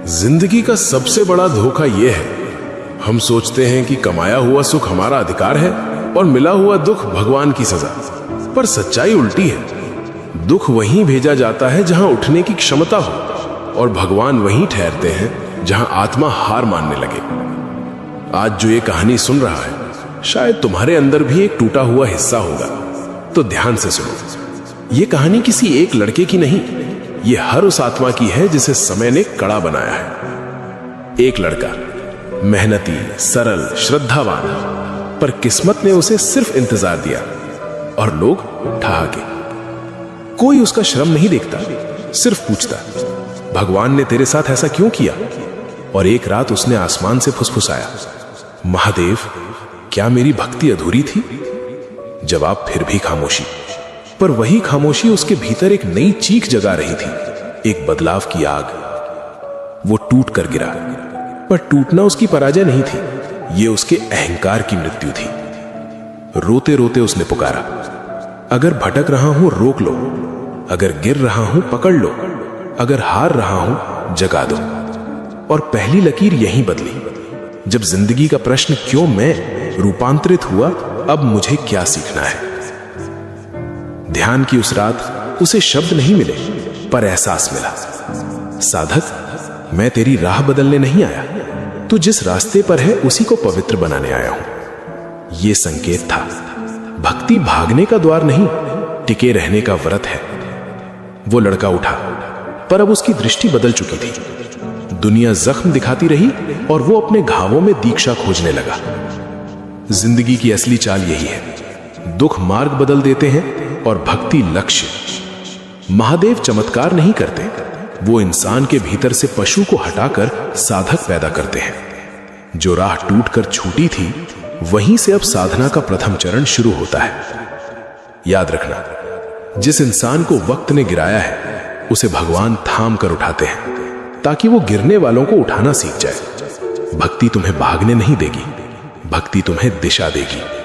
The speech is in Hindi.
जिंदगी का सबसे बड़ा धोखा यह है, हम सोचते हैं कि कमाया हुआ सुख हमारा अधिकार है और मिला हुआ दुख भगवान की सजा। पर सच्चाई उल्टी है। दुख वहीं भेजा जाता है जहां उठने की क्षमता हो, और भगवान वहीं ठहरते हैं जहां आत्मा हार मानने लगे। आज जो ये कहानी सुन रहा है, शायद तुम्हारे अंदर भी एक टूटा हुआ हिस्सा होगा। तो ध्यान से सुनो। ये कहानी किसी एक लड़के की नहीं, ये हर उस आत्मा की है जिसे समय ने कड़ा बनाया है। एक लड़का, मेहनती, सरल, श्रद्धावान, पर किस्मत ने उसे सिर्फ इंतजार दिया और लोग ठहाके। कोई उसका श्रम नहीं देखता, सिर्फ पूछता, भगवान ने तेरे साथ ऐसा क्यों किया? और एक रात उसने आसमान से फुसफुसाया, महादेव, क्या मेरी भक्ति अधूरी थी? जवाब फिर भी खामोशी। पर वही खामोशी उसके भीतर एक नई चीख जगा रही थी, एक बदलाव की आग। वो टूट कर गिरा, पर टूटना उसकी पराजय नहीं थी, ये उसके अहंकार की मृत्यु थी। रोते रोते उसने पुकारा, अगर भटक रहा हूं रोक लो, अगर गिर रहा हूं पकड़ लो, अगर हार रहा हूं जगा दो। और पहली लकीर यहीं बदली। जब जिंदगी का प्रश्न क्यों मैं रूपांतरित हुआ, अब मुझे क्या सीखना है। ध्यान की उस रात उसे शब्द नहीं मिले, पर एहसास मिला, साधक, मैं तेरी राह बदलने नहीं आया, तू जिस रास्ते पर है उसी को पवित्र बनाने आया हूं। यह संकेत था। भक्ति भागने का द्वार नहीं, टिके रहने का व्रत है। वो लड़का उठा, पर अब उसकी दृष्टि बदल चुकी थी। दुनिया जख्म दिखाती रही और वो अपने घावों में दीक्षा खोजने लगा। जिंदगी की असली चाल यही है। दुख मार्ग बदल देते हैं और भक्ति लक्ष्य। महादेव चमत्कार नहीं करते, वो इंसान के भीतर से पशु को हटाकर साधक पैदा करते हैं। जो राह टूटकर छूटी थी, वहीं से अब साधना का प्रथम चरण शुरू होता है। याद रखना, जिस इंसान को वक्त ने गिराया है, उसे भगवान थाम कर उठाते हैं, ताकि वो गिरने वालों को उठाना सीख जाए। भक्ति तुम्हें भागने नहीं देगी, भक्ति तुम्हें दिशा देगी।